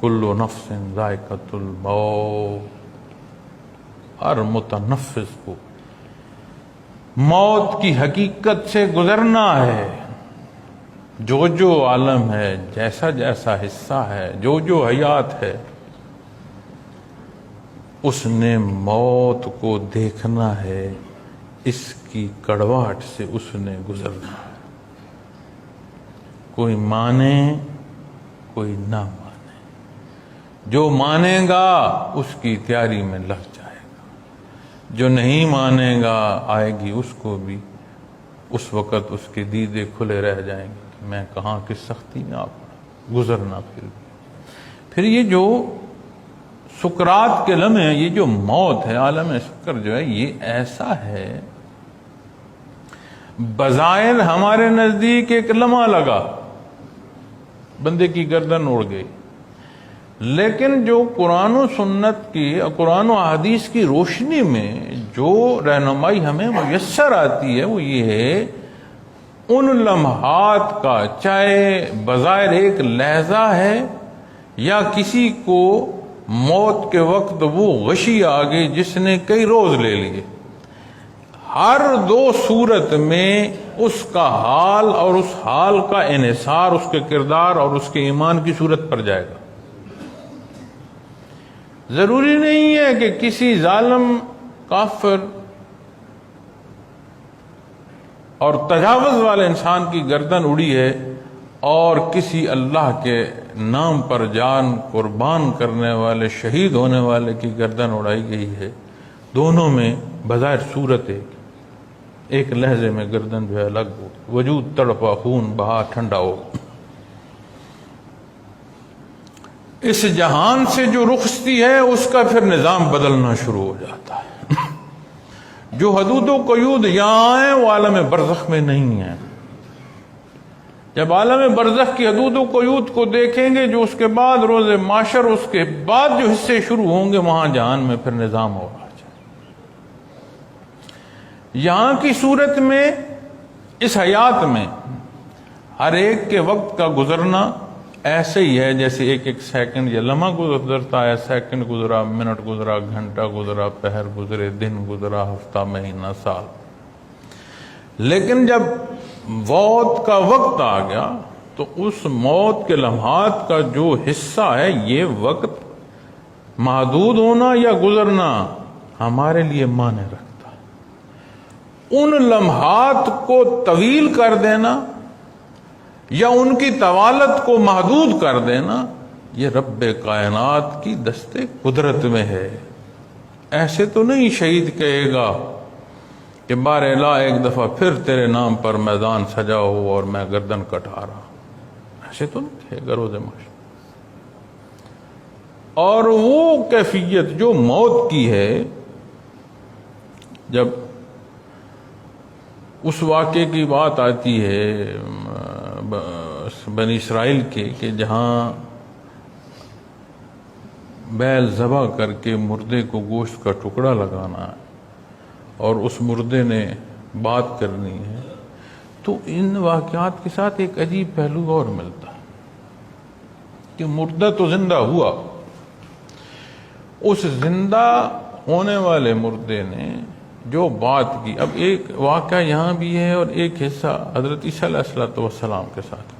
کل نفس ذائقۃ الموت، ہر متنفس کو موت کی حقیقت سے گزرنا ہے۔ جو جو عالم ہے، جیسا جیسا حصہ ہے، جو جو حیات ہے، اس نے موت کو دیکھنا ہے، اس کی کڑواہٹ سے اس نے گزرنا ہے۔ کوئی مانے کوئی نہ مانے، جو مانے گا اس کی تیاری میں لگ جائے گا، جو نہیں مانے گا آئے گی اس کو بھی اس وقت اس کے دیدے کھلے رہ جائیں گے کہ میں کہاں کس سختی میں آپ گزرنا۔ پھر یہ جو سکرات کے لمحے ہیں، یہ جو موت ہے، عالم سکر جو ہے، یہ ایسا ہے، بظاہر ہمارے نزدیک ایک لمحہ لگا، بندے کی گردن اڑ گئی، لیکن جو قرآن و سنت کی، قرآن و حدیث کی روشنی میں جو رہنمائی ہمیں میسر آتی ہے وہ یہ ہے، ان لمحات کا، چاہے بظاہر ایک لحظہ ہے یا کسی کو موت کے وقت وہ غشی آ گئی جس نے کئی روز لے لیے، ہر دو صورت میں اس کا حال اور اس حال کا انحصار اس کے کردار اور اس کے ایمان کی صورت پر جائے گا۔ ضروری نہیں ہے کہ کسی ظالم، کافر اور تجاوز والے انسان کی گردن اڑی ہے اور کسی اللہ کے نام پر جان قربان کرنے والے، شہید ہونے والے کی گردن اڑائی گئی ہے۔ دونوں میں بظاہر صورت ایک لہجے میں گردن جو ہے الگ ہو، وجود تڑپا، خون بہا، ٹھنڈا ہو۔ اس جہان سے جو رخصتی ہے اس کا پھر نظام بدلنا شروع ہو جاتا ہے۔ جو حدود و قیود یہاں ہیں وہ عالم برزخ میں نہیں ہیں۔ جب عالم برزخ کی حدود و قیود کو دیکھیں گے، جو اس کے بعد روز معاشر، اس کے بعد جو حصے شروع ہوں گے، وہاں جہان میں پھر نظام ہو رہا ہے۔ یہاں کی صورت میں، اس حیات میں، ہر ایک کے وقت کا گزرنا ایسے ہی ہے جیسے ایک ایک سیکنڈ یا لمحہ گزرتا ہے۔ سیکنڈ گزرا، منٹ گزرا، گھنٹہ گزرا، پہر گزرے، دن گزرا، ہفتہ، مہینہ، سال۔ لیکن جب موت کا وقت آ گیا تو اس موت کے لمحات کا جو حصہ ہے، یہ وقت محدود ہونا یا گزرنا ہمارے لیے معنی رکھتا ہے۔ ان لمحات کو طویل کر دینا یا ان کی طوالت کو محدود کر دینا، یہ رب کائنات کی دست قدرت میں ہے۔ ایسے تو نہیں شہید کہے گا کہ بار الہ ایک دفعہ پھر تیرے نام پر میدان سجا ہو اور میں گردن کٹا رہا، ایسے تو نہیں کہے گا روز محشر۔ اور وہ کیفیت جو موت کی ہے، جب اس واقعے کی بات آتی ہے بنی اسرائیل کے، کہ جہاں بیل ذبح کر کے مردے کو گوشت کا ٹکڑا لگانا ہے اور اس مردے نے بات کرنی ہے، تو ان واقعات کے ساتھ ایک عجیب پہلو اور ملتا ہے کہ مردہ تو زندہ ہوا، اس زندہ ہونے والے مردے نے جو بات کی۔ اب ایک واقعہ یہاں بھی ہے اور ایک حصہ حضرت عیسیٰ علیہ السلام کے ساتھ،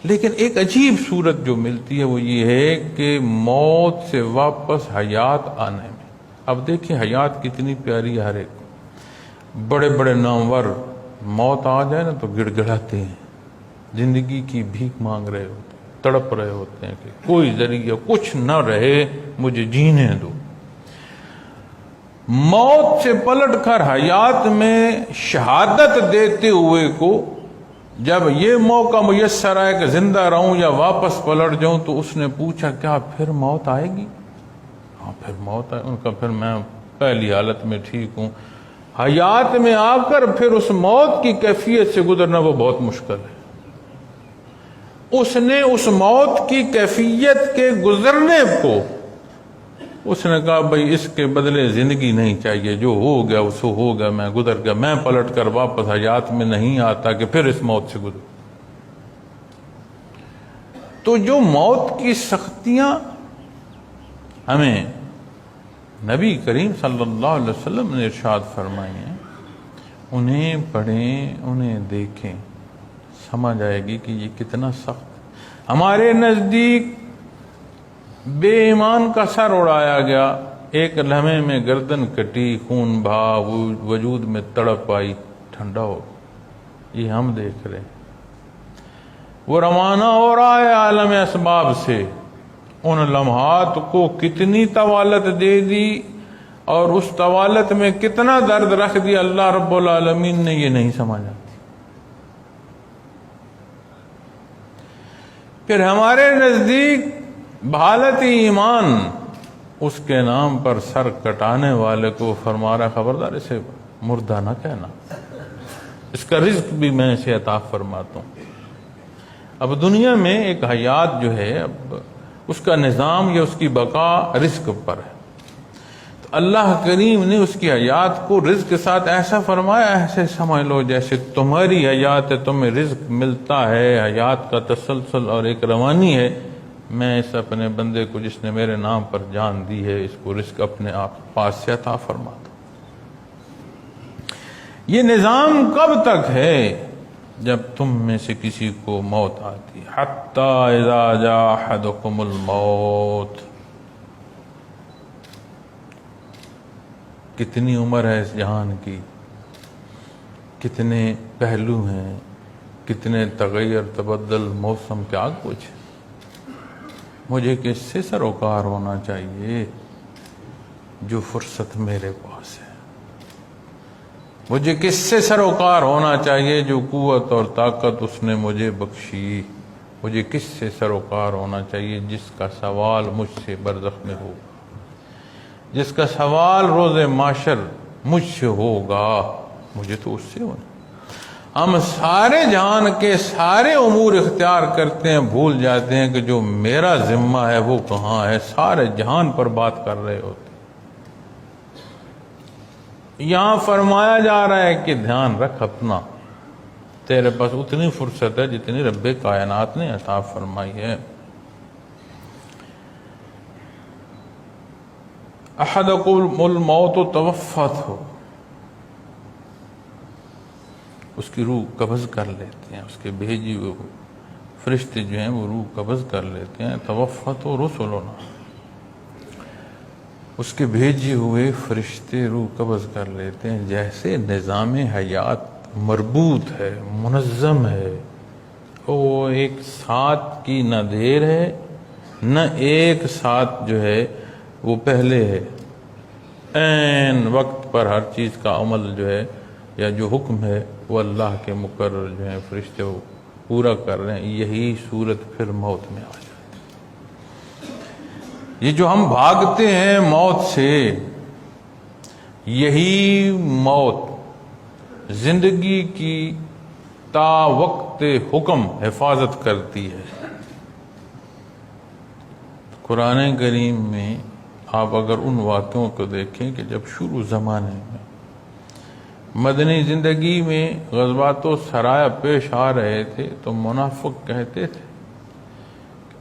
لیکن ایک عجیب صورت جو ملتی ہے وہ یہ ہے کہ موت سے واپس حیات آنے میں۔ اب دیکھیں حیات کتنی پیاری ہے، ہر ایک بڑے بڑے نامور موت آ جائے نا تو گڑ گڑاتے ہیں، زندگی کی بھیک مانگ رہے ہوتے ہیں، تڑپ رہے ہوتے ہیں کہ کوئی ذریعہ کچھ نہ رہے، مجھے جینے دو۔ موت سے پلٹ کر حیات میں شہادت دیتے ہوئے کو جب یہ موقع میسر آئے کہ زندہ رہوں یا واپس پلٹ جاؤں، تو اس نے پوچھا کیا پھر موت آئے گی؟ ہاں پھر موت آئے۔ ان کا پھر میں پہلی حالت میں ٹھیک ہوں۔ حیات میں آ کر پھر اس موت کی کیفیت سے گزرنا وہ بہت مشکل ہے۔ اس نے اس موت کی کیفیت کے گزرنے کو، اس نے کہا بھئی اس کے بدلے زندگی نہیں چاہیے، جو ہو گیا وہ ہو گیا، میں گزر گیا، میں پلٹ کر واپس حیات میں نہیں آتا کہ پھر اس موت سے گزر۔ تو جو موت کی سختیاں ہمیں نبی کریم صلی اللہ علیہ وسلم نے ارشاد فرمائی ہیں، انہیں پڑھیں، انہیں دیکھیں، سمجھ آئے گی کہ یہ کتنا سخت ہے۔ ہمارے نزدیک بے ایمان کا سر اڑایا گیا، ایک لمحے میں گردن کٹی، خون بہا، وجود میں تڑپ آئی، ٹھنڈا ہو، یہ ہم دیکھ رہے ہیں۔ وہ روانہ ہو رہا ہے عالم اسباب سے، ان لمحات کو کتنی طوالت دے دی اور اس طوالت میں کتنا درد رکھ دیا اللہ رب العالمین نے، یہ نہیں سمجھا۔ پھر ہمارے نزدیک بحالت ایمان، اس کے نام پر سر کٹانے والے کو فرما رہا خبردار اسے مردہ نہ کہنا، اس کا رزق بھی میں اسے عطا فرماتا ہوں۔ اب دنیا میں ایک حیات جو ہے، اب اس کا نظام یا اس کی بقا رزق پر ہے، تو اللہ کریم نے اس کی حیات کو رزق کے ساتھ ایسا فرمایا، ایسے سمجھ لو جیسے تمہاری حیات ہے، تمہیں رزق ملتا ہے، حیات کا تسلسل اور ایک روانی ہے، میں اس اپنے بندے کو جس نے میرے نام پر جان دی ہے، اس کو رزق اپنے آپ پاس سے عطا فرماتا ہوں۔ یہ نظام کب تک ہے؟ جب تم میں سے کسی کو موت آتی ہے، حتی اذا جاء احدکم الموت۔ کتنی عمر ہے اس جہان کی، کتنے پہلو ہیں، کتنے تغیر تبدل، موسم کیا کچھ۔ مجھے کس سے سروکار ہونا چاہیے؟ جو فرصت میرے پاس ہے۔ مجھے کس سے سروکار ہونا چاہیے؟ جو قوت اور طاقت اس نے مجھے بخشی۔ مجھے کس سے سروکار ہونا چاہیے؟ جس کا سوال مجھ سے برزخ میں ہوگا، جس کا سوال روز معاشر مجھ سے ہوگا، مجھے تو اس سے ہونا۔ ہم سارے جہان کے سارے امور اختیار کرتے ہیں، بھول جاتے ہیں کہ جو میرا ذمہ ہے وہ کہاں ہے۔ سارے جہان پر بات کر رہے ہوتے، یہاں فرمایا جا رہا ہے کہ دھیان رکھ اپنا، تیرے پاس اتنی فرصت ہے جتنی رب کائنات نے عطا فرمائی ہے۔ احدکم الموت توفته، اس کی روح قبض کر لیتے ہیں، اس کے بھیجی ہوئے فرشتے جو ہیں وہ روح قبض کر لیتے ہیں۔ توفته رسلنا، اس کے بھیجے ہوئے فرشتے روح قبض کر لیتے ہیں۔ جیسے نظام حیات مربوط ہے، منظم ہے، وہ ایک ساتھ کی نہ دیر ہے نہ ایک ساتھ جو ہے وہ پہلے ہے، عین وقت پر ہر چیز کا عمل جو ہے یا جو حکم ہے وہ اللہ کے مقرر جو ہیں فرشتے وہ پورا کر رہے ہیں۔ یہی صورت پھر موت میں آ جاتی ہے۔ یہ جو ہم بھاگتے ہیں موت سے، یہی موت زندگی کی تا وقت حکم حفاظت کرتی ہے۔ قرآن کریم میں آپ اگر ان واقعوں کو دیکھیں کہ جب شروع زمانے میں مدنی زندگی میں غزوات و سرایہ پیش آ رہے تھے تو منافق کہتے تھے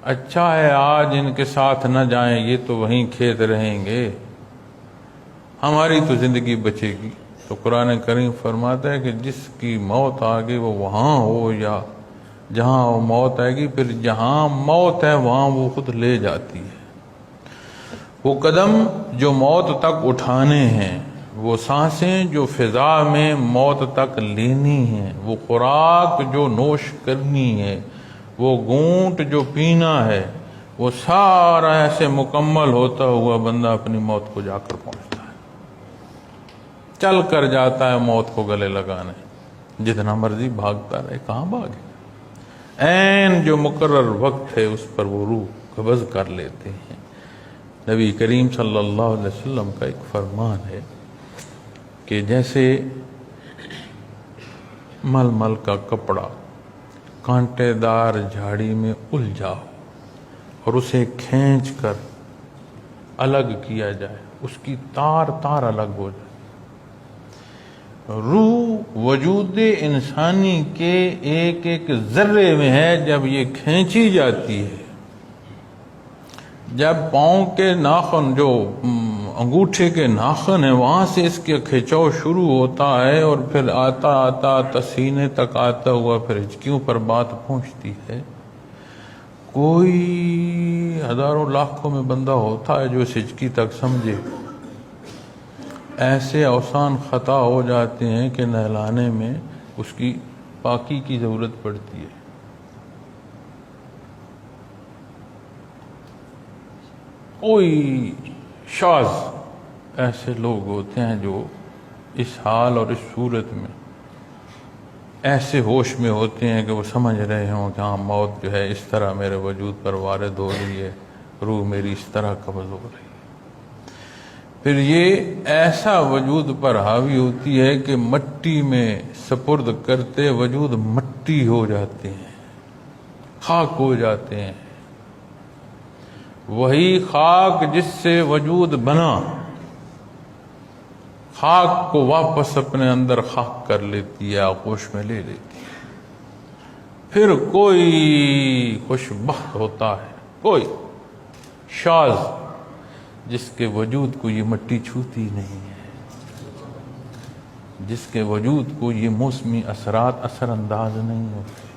اچھا ہے آج ان کے ساتھ نہ جائیں، یہ تو وہیں کھیت رہیں گے، ہماری تو زندگی بچے گی۔ تو قرآن کریم فرماتا ہے کہ جس کی موت آ گئی وہ وہاں ہو یا جہاں وہ موت آئے گی، پھر جہاں موت ہے وہاں وہ خود لے جاتی ہے۔ وہ قدم جو موت تک اٹھانے ہیں، وہ سانسیں جو فضا میں موت تک لینی ہیں، وہ خوراک جو نوش کرنی ہے، وہ گھونٹ جو پینا ہے، وہ سارا ایسے مکمل ہوتا ہوا بندہ اپنی موت کو جا کر پہنچتا ہے، چل کر جاتا ہے موت کو گلے لگانے۔ جتنا مرضی بھاگتا رہے، کہاں بھاگے؟ عین جو مقرر وقت ہے اس پر وہ روح قبض کر لیتے ہیں۔ نبی کریم صلی اللہ علیہ وسلم کا ایک فرمان ہے کہ جیسے ململ کا کپڑا کانٹے دار جھاڑی میں الجھا ہو اور اسے کھینچ کر الگ کیا جائے، اس کی تار تار الگ ہو جائے، روح وجود انسانی کے ایک ایک ذرے میں ہے. جب یہ کھینچی جاتی ہے، جب پاؤں کے ناخن جو انگوٹھے کے ناخن ہیں وہاں سے اس کے کھینچاؤ شروع ہوتا ہے، اور پھر آتا آتا سینے تک آتا ہوا پھر ہچکیوں پر بات پہنچتی ہے. کوئی ہزاروں لاکھوں میں بندہ ہوتا ہے جو اس ہچکی تک سمجھے. ایسے اوسان خطا ہو جاتے ہیں کہ نہلانے میں اس کی پاکی کی ضرورت پڑتی ہے. کوئی شاذ ایسے لوگ ہوتے ہیں جو اس حال اور اس صورت میں ایسے ہوش میں ہوتے ہیں کہ وہ سمجھ رہے ہوں کہ ہاں موت جو ہے اس طرح میرے وجود پر وارد ہو رہی ہے، روح میری اس طرح قبض ہو رہی ہے. پھر یہ ایسا وجود پر حاوی ہوتی ہے کہ مٹی میں سپرد کرتے وجود مٹی ہو جاتے ہیں، خاک ہو جاتے ہیں. وہی خاک جس سے وجود بنا، خاک کو واپس اپنے اندر خاک کر لیتی ہے، آغوش میں لے لیتی ہے. پھر کوئی خوش بخت ہوتا ہے، کوئی شاذ جس کے وجود کو یہ مٹی چھوتی نہیں ہے، جس کے وجود کو یہ موسمی اثرات اثر انداز نہیں ہوتے.